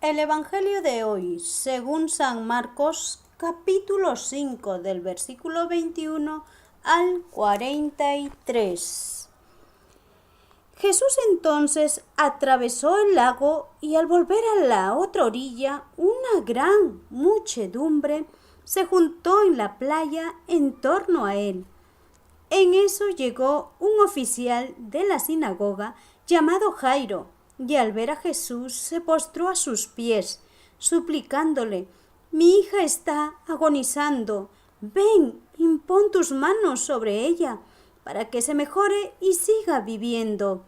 El Evangelio de hoy, según San Marcos, capítulo 5, del versículo 21 al 43. Jesús entonces atravesó el lago y al volver a la otra orilla, una gran muchedumbre se juntó en la playa en torno a él. En eso llegó un oficial de la sinagoga llamado Jairo, y al ver a Jesús se postró a sus pies, suplicándole: «Mi hija está agonizando. Ven, impón tus manos sobre ella, para que se mejore y siga viviendo».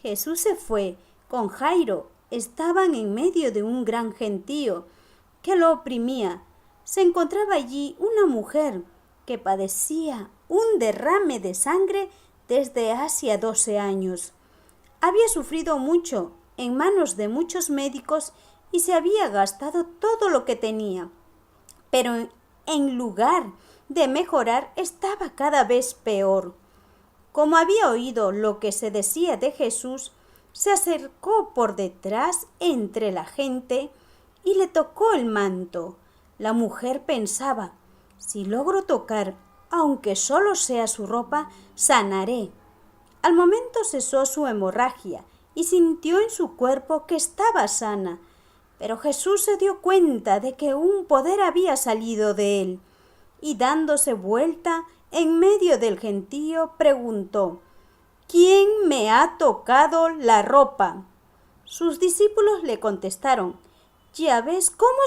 Jesús se fue con Jairo. Estaban en medio de un gran gentío que lo oprimía. Se encontraba allí una mujer que padecía un derrame de sangre desde hacía 12 años. Había sufrido mucho en manos de muchos médicos y se había gastado todo lo que tenía. Pero en lugar de mejorar, estaba cada vez peor. Como había oído lo que se decía de Jesús, se acercó por detrás entre la gente y le tocó el manto. La mujer pensaba: «Si logro tocar, aunque solo sea su ropa, sanaré». Al momento cesó su hemorragia y sintió en su cuerpo que estaba sana. Pero Jesús se dio cuenta de que un poder había salido de él, y dándose vuelta en medio del gentío, preguntó: «¿Quién me ha tocado la ropa?». Sus discípulos le contestaron: «¿Ya ves cómo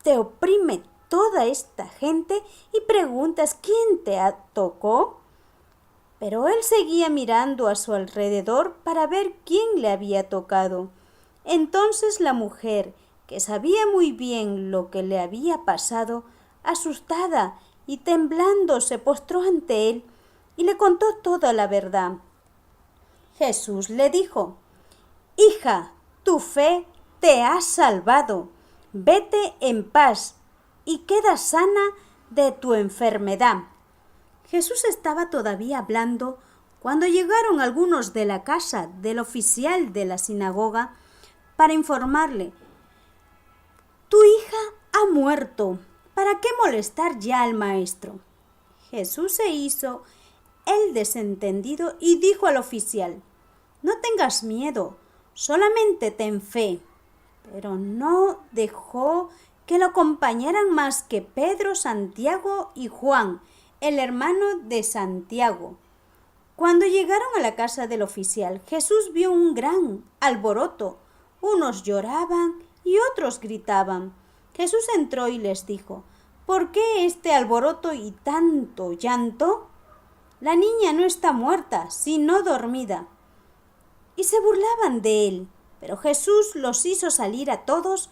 te oprime toda esta gente y preguntas quién te tocó?». Pero él seguía mirando a su alrededor para ver quién le había tocado. Entonces la mujer, que sabía muy bien lo que le había pasado, asustada y temblando, se postró ante él y le contó toda la verdad. Jesús le dijo: «Hija, tu fe te ha salvado. Vete en paz y queda sana de tu enfermedad». Jesús estaba todavía hablando cuando llegaron algunos de la casa del oficial de la sinagoga para informarle: «Tu hija ha muerto. ¿Para qué molestar ya al maestro?». Jesús se hizo el desentendido y dijo al oficial: «No tengas miedo, solamente ten fe». Pero no dejó que lo acompañaran más que Pedro, Santiago y Juan, el hermano de Santiago. Cuando llegaron a la casa del oficial, Jesús vio un gran alboroto. Unos lloraban y otros gritaban. Jesús entró y les dijo: «¿Por qué este alboroto y tanto llanto? La niña no está muerta, sino dormida». Y se burlaban de él. Pero Jesús los hizo salir a todos,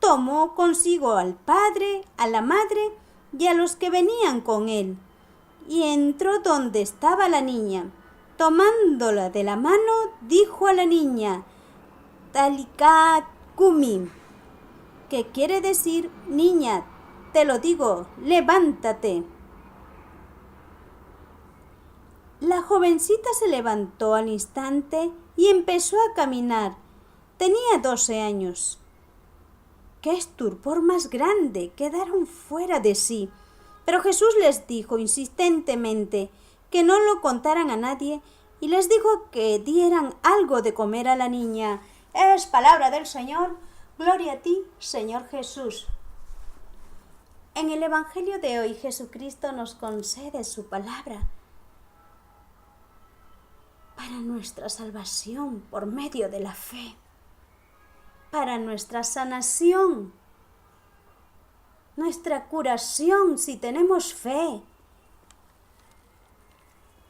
tomó consigo al padre, a la madre y a los que venían con él, y entró donde estaba la niña. Tomándola de la mano, dijo a la niña: «Talitha cumi», que quiere decir: «Niña, te lo digo, levántate». La jovencita se levantó al instante y empezó a caminar. Tenía 12 años. ¡Qué estupor más grande! Quedaron fuera de sí. Pero Jesús les dijo insistentemente que no lo contaran a nadie y les dijo que dieran algo de comer a la niña. Es palabra del Señor. Gloria a ti, Señor Jesús. En el Evangelio de hoy, Jesucristo nos concede su palabra para nuestra salvación por medio de la fe, para nuestra sanación, nuestra curación si tenemos fe.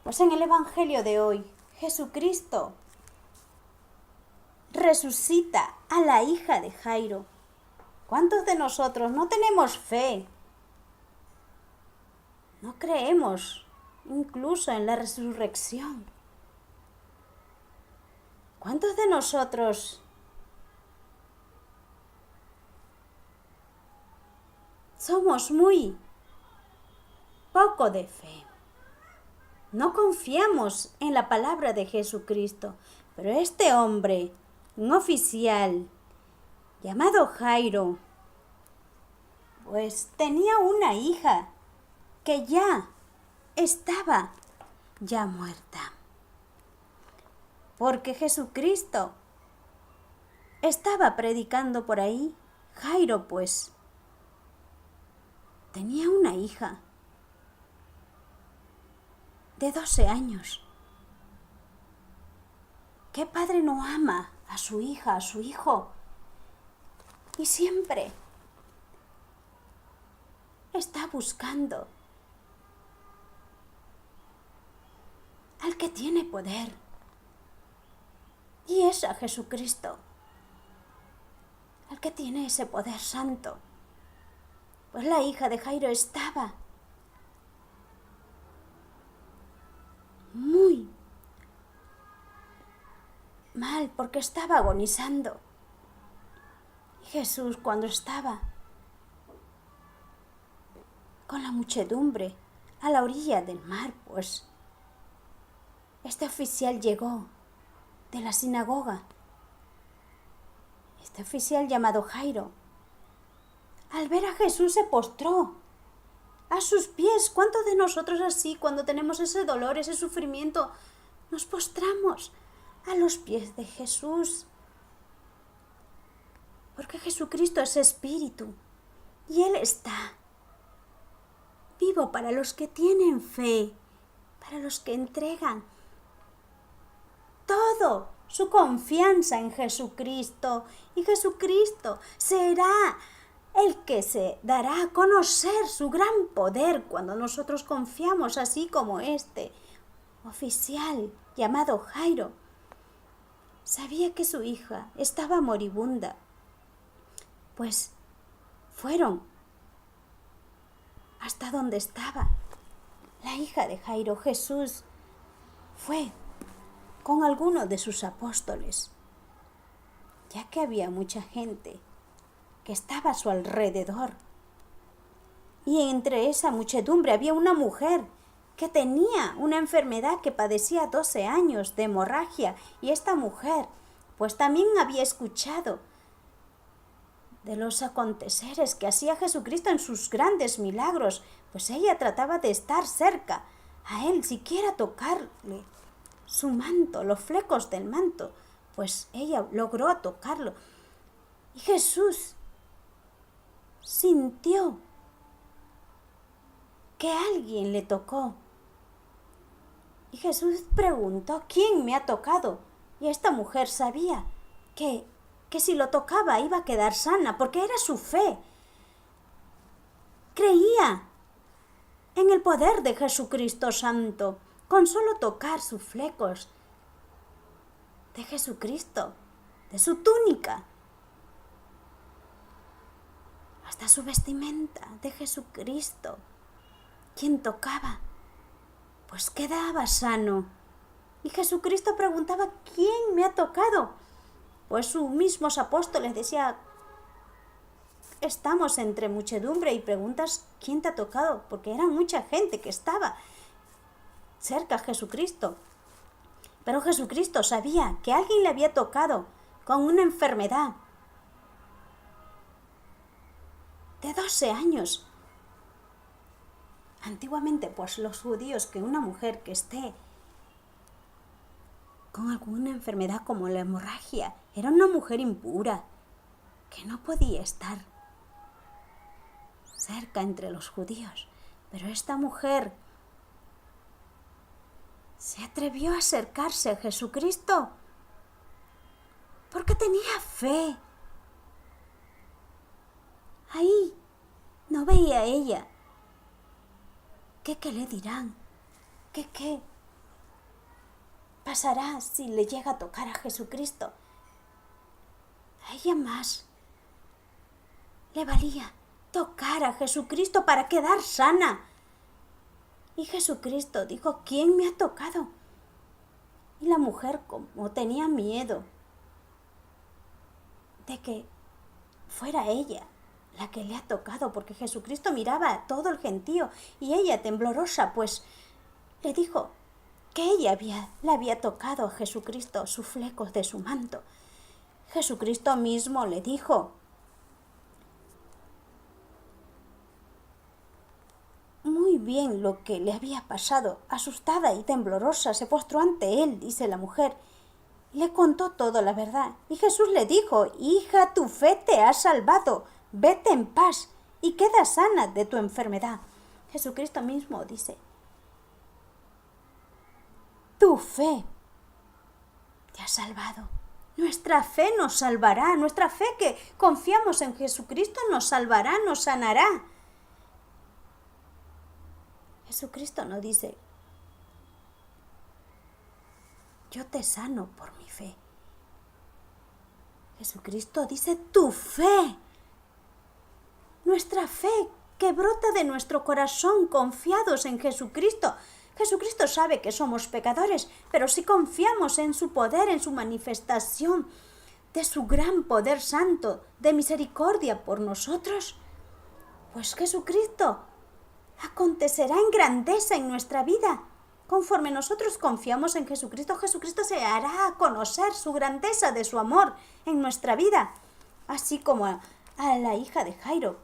Pues en el Evangelio de hoy, Jesucristo resucita a la hija de Jairo. ¿Cuántos de nosotros no tenemos fe? No creemos incluso en la resurrección. ¿Cuántos de nosotros somos muy poco de fe? No confiamos en la palabra de Jesucristo. Pero este hombre, un oficial llamado Jairo, pues tenía una hija que ya estaba ya muerta. Porque Jesucristo estaba predicando por ahí. Jairo, pues, tenía una hija de 12 años. ¿Qué padre no ama a su hija, a su hijo? Y siempre está buscando al que tiene poder. Y es a Jesucristo, el que tiene ese poder santo. Pues la hija de Jairo estaba muy mal porque estaba agonizando. Y Jesús, cuando estaba con la muchedumbre a la orilla del mar, pues este oficial llegó de la sinagoga. Este oficial llamado Jairo, al ver a Jesús, se postró a sus pies. ¿Cuántos de nosotros así, cuando tenemos ese dolor, ese sufrimiento, nos postramos a los pies de Jesús? Porque Jesucristo es espíritu y Él está vivo para los que tienen fe, para los que entregan todo su confianza en Jesucristo. Y Jesucristo será el que se dará a conocer su gran poder cuando nosotros confiamos, así como este oficial llamado Jairo sabía que su hija estaba moribunda. Pues fueron hasta donde estaba la hija de Jairo. Jesús fue con alguno de sus apóstoles, ya que había mucha gente que estaba a su alrededor. Y entre esa muchedumbre había una mujer que tenía una enfermedad, que padecía 12 años de hemorragia. Y esta mujer pues también había escuchado de los aconteceres que hacía Jesucristo en sus grandes milagros, pues ella trataba de estar cerca a él, siquiera tocarle su manto, los flecos del manto, pues ella logró tocarlo. Y Jesús sintió que alguien le tocó. Y Jesús preguntó: ¿quién me ha tocado? Y esta mujer sabía que si lo tocaba iba a quedar sana, porque era su fe. Creía en el poder de Jesucristo Santo, con solo tocar sus flecos de Jesucristo, de su túnica, hasta su vestimenta de Jesucristo. Quien tocaba, pues quedaba sano. Y Jesucristo preguntaba: ¿quién me ha tocado? Pues sus mismos apóstoles decían: estamos entre muchedumbre y preguntas quién te ha tocado, porque era mucha gente que estaba cerca a Jesucristo. Pero Jesucristo sabía que alguien le había tocado con una enfermedad de 12 años. Antiguamente, pues los judíos, que una mujer que esté con alguna enfermedad como la hemorragia era una mujer impura, que no podía estar cerca entre los judíos. Pero esta mujer se atrevió a acercarse a Jesucristo porque tenía fe. Ahí no veía ella ¿qué le dirán? ¿Qué pasará si le llega a tocar a Jesucristo? A ella más le valía tocar a Jesucristo para quedar sana. Y Jesucristo dijo: ¿quién me ha tocado? Y la mujer, como tenía miedo de que fuera ella la que le ha tocado, porque Jesucristo miraba a todo el gentío, y ella, temblorosa, pues le dijo que ella le había tocado a Jesucristo sus flecos de su manto. Jesucristo mismo le dijo: muy bien lo que le había pasado. Asustada y temblorosa se postró ante él, dice la mujer. Le contó todo la verdad. Y Jesús le dijo: hija, tu fe te ha salvado. Vete en paz y queda sana de tu enfermedad. Jesucristo mismo dice: tu fe te ha salvado. Nuestra fe nos salvará. Nuestra fe que confiamos en Jesucristo nos salvará, nos sanará. Jesucristo no dice: yo te sano por mi fe. Jesucristo dice: tu fe. Nuestra fe que brota de nuestro corazón confiados en Jesucristo. Jesucristo sabe que somos pecadores, pero si confiamos en su poder, en su manifestación, de su gran poder santo, de misericordia por nosotros, pues Jesucristo acontecerá en grandeza en nuestra vida. Conforme nosotros confiamos en Jesucristo, Jesucristo se hará conocer su grandeza de su amor en nuestra vida. Así como a la hija de Jairo,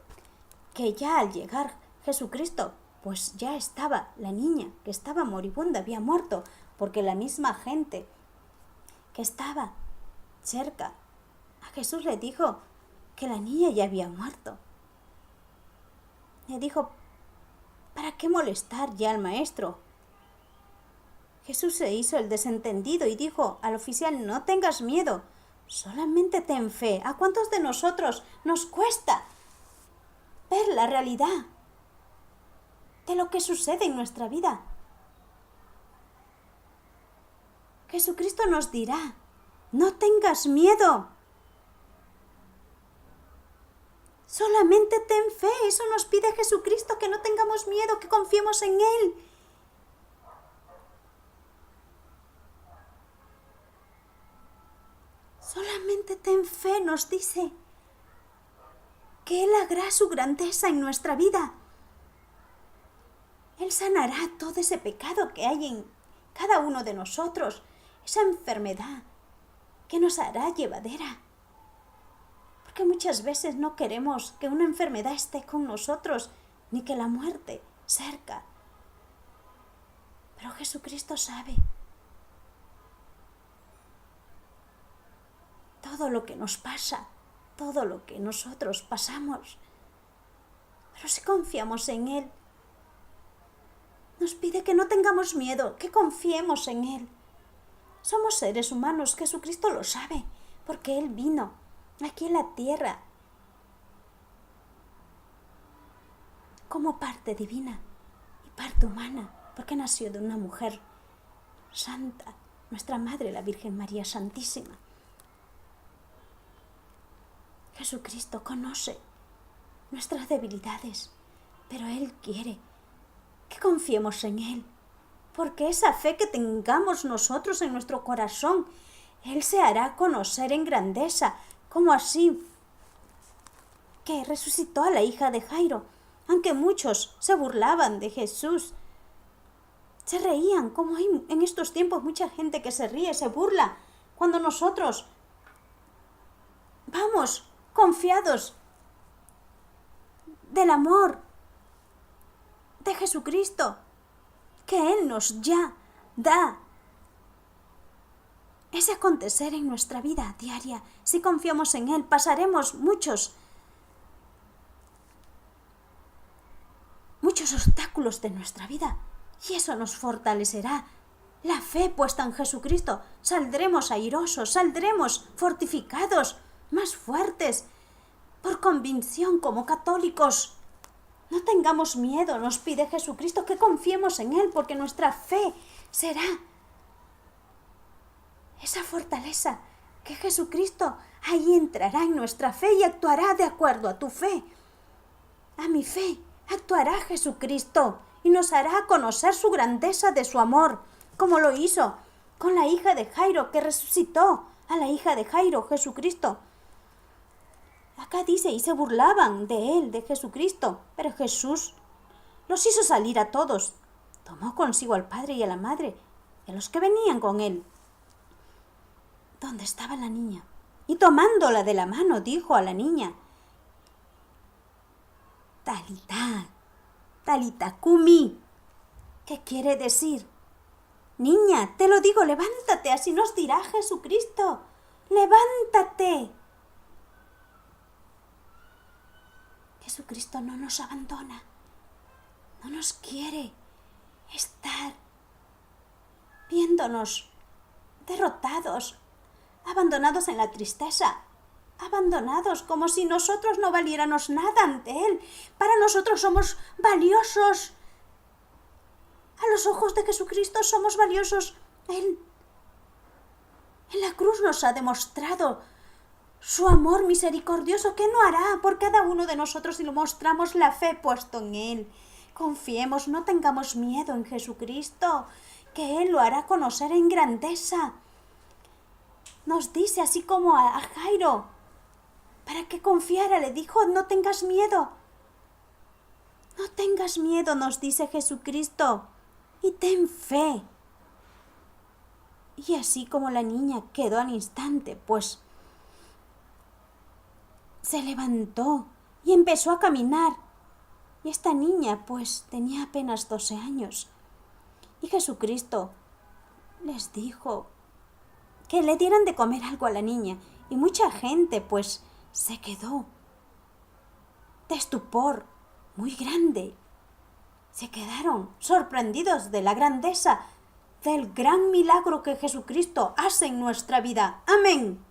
que ya al llegar Jesucristo, pues ya estaba la niña que estaba moribunda, había muerto, porque la misma gente que estaba cerca a Jesús le dijo que la niña ya había muerto. Le dijo: ¿para qué molestar ya al maestro? Jesús se hizo el desentendido y dijo al oficial: no tengas miedo, solamente ten fe. ¿A cuántos de nosotros nos cuesta ver la realidad de lo que sucede en nuestra vida? Jesucristo nos dirá: no tengas miedo, solamente ten fe. Eso nos pide Jesucristo, que no tengamos miedo, que confiemos en Él. Solamente ten fe, nos dice, que Él hará su grandeza en nuestra vida. Él sanará todo ese pecado que hay en cada uno de nosotros, esa enfermedad que nos hará llevadera. Porque muchas veces no queremos que una enfermedad esté con nosotros, ni que la muerte cerca. Pero Jesucristo sabe todo lo que nos pasa, todo lo que nosotros pasamos. Pero si confiamos en Él, nos pide que no tengamos miedo, que confiemos en Él. Somos seres humanos, Jesucristo lo sabe, porque Él vino aquí en la tierra como parte divina y parte humana, porque nació de una mujer santa, nuestra Madre, la Virgen María Santísima. Jesucristo conoce nuestras debilidades, pero Él quiere que confiemos en Él, porque esa fe que tengamos nosotros en nuestro corazón, Él se hará conocer en grandeza, como así que resucitó a la hija de Jairo, aunque muchos se burlaban de Jesús, se reían, como hay en estos tiempos mucha gente que se ríe, se burla, cuando nosotros vamos confiados del amor de Jesucristo, que Él nos ya da ese acontecer en nuestra vida diaria. Si confiamos en Él, pasaremos muchos obstáculos de nuestra vida, y eso nos fortalecerá. La fe puesta en Jesucristo, saldremos airosos, saldremos fortificados, más fuertes, por convicción como católicos. No tengamos miedo, nos pide Jesucristo, que confiemos en Él, porque nuestra fe será esa fortaleza, que Jesucristo ahí entrará en nuestra fe y actuará de acuerdo a tu fe. A mi fe actuará Jesucristo y nos hará conocer su grandeza de su amor, como lo hizo con la hija de Jairo, que resucitó a la hija de Jairo, Jesucristo. Acá dice, y se burlaban de Él, de Jesucristo, pero Jesús los hizo salir a todos. Tomó consigo al padre y a la madre, y a los que venían con Él. ¿Dónde estaba la niña? y tomándola de la mano dijo a la niña: Talita, Talita Kumi, ¿qué quiere decir? Niña, te lo digo, levántate, así nos dirá Jesucristo. ¡Levántate! Jesucristo no nos abandona, no nos quiere estar viéndonos derrotados, abandonados en la tristeza, abandonados como si nosotros no valiéramos nada ante Él. Para nosotros somos valiosos. A los ojos de Jesucristo somos valiosos. Él en la cruz nos ha demostrado su amor misericordioso. ¿Qué no hará por cada uno de nosotros si lo mostramos la fe puesto en Él? Confiemos, no tengamos miedo en Jesucristo, que Él lo hará conocer en grandeza. Nos dice, así como a Jairo, para que confiara, le dijo: no tengas miedo. No tengas miedo, nos dice Jesucristo, y ten fe. Y así como la niña quedó al instante, pues se levantó y empezó a caminar. Y esta niña, pues, tenía apenas 12 años. Y Jesucristo les dijo que le dieran de comer algo a la niña. Y mucha gente, pues, se quedó de estupor muy grande. Se quedaron sorprendidos de la grandeza del gran milagro que Jesucristo hace en nuestra vida. Amén.